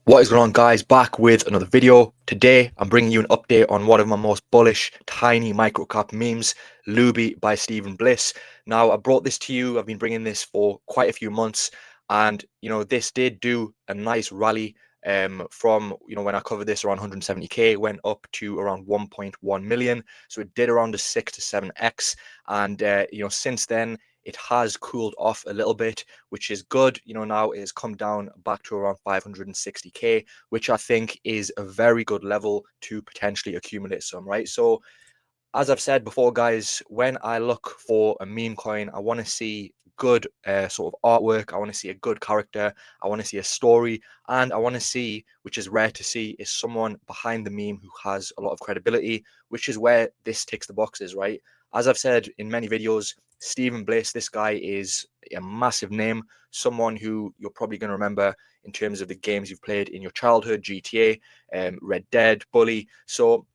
What is going on, guys? Back with another video. Today I'm bringing you an update on one of my most bullish tiny microcap memes, Looby by Stephen Bliss. Now, I brought this to you. I've been bringing this for quite a few months, and this did do a nice rally from when I covered this around 170k, went up to around 1.1 million. So it did around a 6 to 7x, and since then it has cooled off a little bit, which is good. Now it has come down back to around 560k, which I think is a very good level to potentially accumulate some, right? So as I've said before, guys, when I look for a meme coin, I want to see good sort of artwork. I want to see a good character. I want to see a story. And I want to see, which is rare to see, is someone behind the meme who has a lot of credibility, which is where this ticks the boxes, right? As I've said in many videos, Stephen Bliss, this guy is a massive name, someone who you're probably going to remember in terms of the games you've played in your childhood, GTA, Red Dead, Bully. So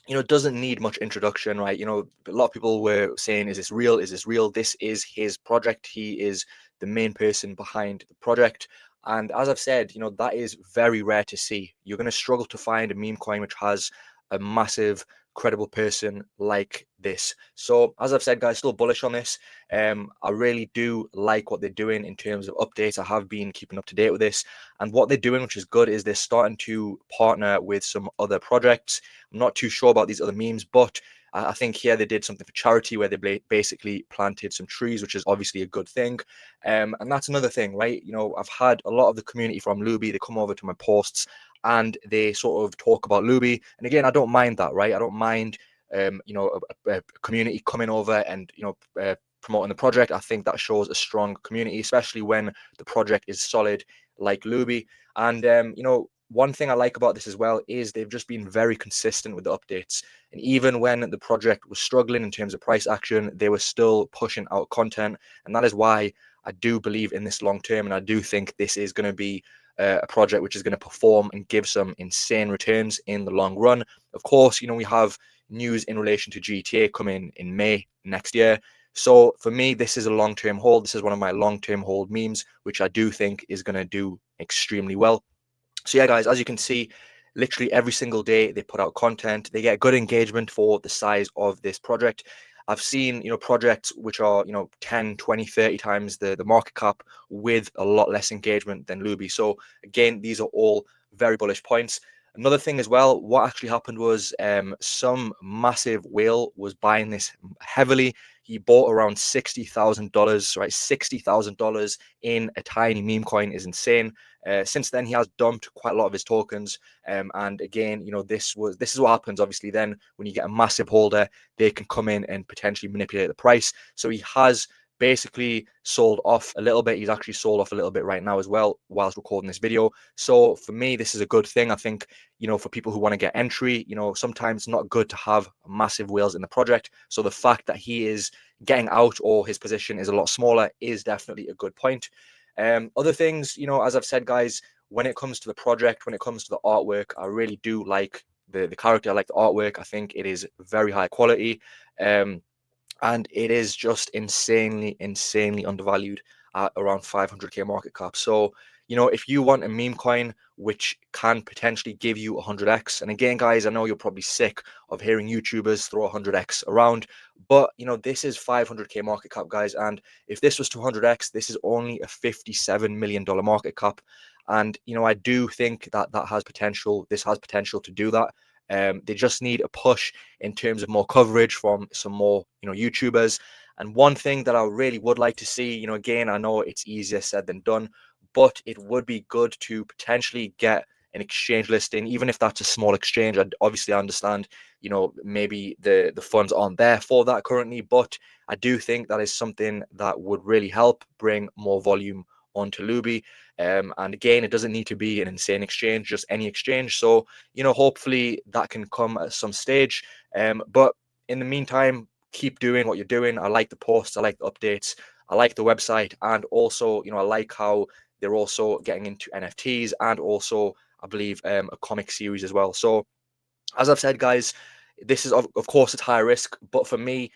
it doesn't need much introduction, right? A lot of people were saying, is this real? Is this real? This is his project. He is the main person behind the project. And as I've said, that is very rare to see. You're going to struggle to find a meme coin which has a massive, credible person like this. So, as I've said, guys, still bullish on this. I really do like what they're doing in terms of updates. I have been keeping up to date with this. And what they're doing, which is good, is they're starting to partner with some other projects. I'm not too sure about these other memes, but I think here they did something for charity where they basically planted some trees, which is obviously a good thing. And that's another thing, right? I've had a lot of the community from Looby, they come over to my posts and they sort of talk about Looby. And again, I don't mind that, right? I don't mind, a community coming over and, promoting the project. I think that shows a strong community, especially when the project is solid like Looby. And, one thing I like about this as well is they've just been very consistent with the updates. And even when the project was struggling in terms of price action, they were still pushing out content. And that is why I do believe in this long term. And I do think this is going to be a project which is going to perform and give some insane returns in the long run. Of course, we have news in relation to GTA coming in May next year. So for me, this is a long-term hold. This is one of my long-term hold memes, which I do think is going to do extremely well. So yeah, guys, as you can see, literally every single day they put out content. They get good engagement for the size of this project. I've seen, projects which are, 10, 20, 30 times the market cap with a lot less engagement than Looby. So again, these are all very bullish points. Another thing as well, what actually happened was some massive whale was buying this heavily. He bought around $60,000, right? $60,000 in a tiny meme coin is insane. Since then, he has dumped quite a lot of his tokens. And again, this is what happens. Obviously, then when you get a massive holder, they can come in and potentially manipulate the price. So he has basically sold off a little bit. He's actually sold off a little bit right now as well whilst recording this video. So for me, this is a good thing. I think, for people who want to get entry, sometimes it's not good to have massive whales in the project. So the fact that he is getting out or his position is a lot smaller is definitely a good point. Other things, as I've said, guys, when it comes to the project, when it comes to the artwork, I really do like the character. I like the artwork. I think it is very high quality. And it is just insanely undervalued at around 500k market cap. So, if you want a meme coin which can potentially give you 100x, and again, guys, I know you're probably sick of hearing YouTubers throw 100x around, but this is 500k market cap, guys. And if this was 200x, this is only a $57 million market cap. And, I do think that that has potential. This has potential to do that. They just need a push in terms of more coverage from some more, YouTubers. And one thing that I really would like to see, again, I know it's easier said than done, but it would be good to potentially get an exchange listing, even if that's a small exchange. Obviously, I understand, maybe the funds aren't there for that currently, but I do think that is something that would really help bring more volume onto Looby. And again, it doesn't need to be an insane exchange, just any exchange. So, hopefully that can come at some stage. But in the meantime, keep doing what you're doing. I like the posts, I like the updates, I like the website, and also, I like how they're also getting into NFTs and also, I believe, a comic series as well. So, as I've said, guys, this is of course it's high risk, but for me,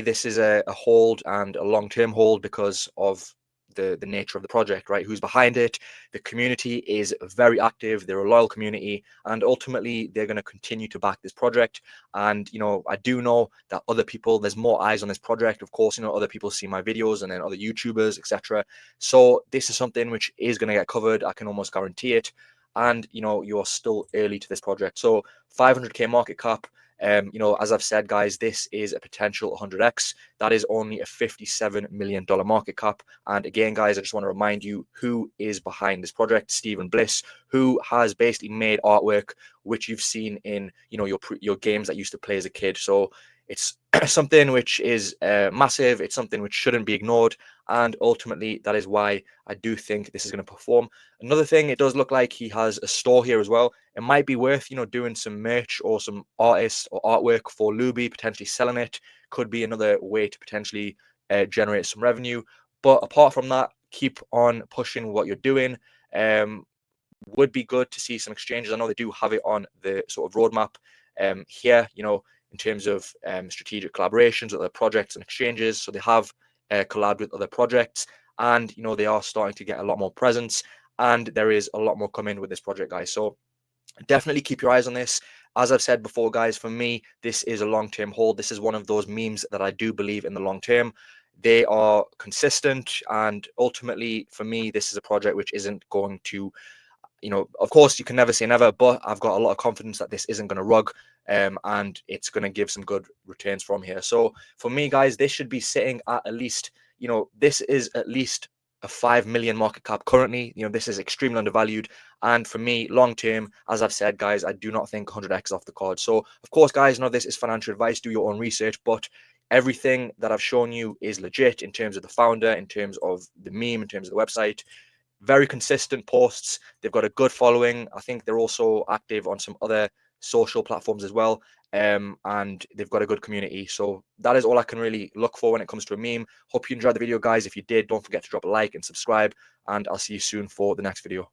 this is a hold and a long-term hold because of the nature of the project, right? Who's behind it? The community is very active. They're a loyal community, and ultimately they're going to continue to back this project. And I do know that other people, there's more eyes on this project. Of course, other people see my videos, and then other YouTubers, etc. So this is something which is going to get covered. I can almost guarantee it. And you're still early to this project. So 500k market cap. As I've said, guys, this is a potential 100x. That is only a $57 million market cap. And again, guys, I just want to remind you who is behind this project. Stephen Bliss, who has basically made artwork which you've seen in your games that you used to play as a kid. So it's something which is massive. It's something which shouldn't be ignored. And ultimately, that is why I do think this is going to perform. Another thing, it does look like he has a store here as well. It might be worth, doing some merch or some artist or artwork for Looby, potentially selling it. Could be another way to potentially generate some revenue. But apart from that, keep on pushing what you're doing. Would be good to see some exchanges. I know they do have it on the sort of roadmap here, in terms of strategic collaborations with other projects and exchanges. So they have collabed with other projects, and they are starting to get a lot more presence, and there is a lot more coming with this project, guys. So definitely keep your eyes on this. As I've said before, guys, for me, this is a long-term hold. This is one of those memes that I do believe in the long term. They are consistent, and ultimately, for me, this is a project which isn't going to, of course, you can never say never, but I've got a lot of confidence that this isn't going to rug, and it's going to give some good returns from here. So for me, guys, this should be sitting at least, this is at least a 5 million market cap currently. This is extremely undervalued. And for me, long term, as I've said, guys, I do not think 100x is off the card. So of course, guys, this is financial advice. Do your own research, but everything that I've shown you is legit in terms of the founder, in terms of the meme, in terms of the website. Very consistent posts. They've got a good following. I think they're also active on some other social platforms as well. And they've got a good community. So that is all I can really look for when it comes to a meme. Hope you enjoyed the video, guys. If you did, don't forget to drop a like and subscribe. And I'll see you soon for the next video.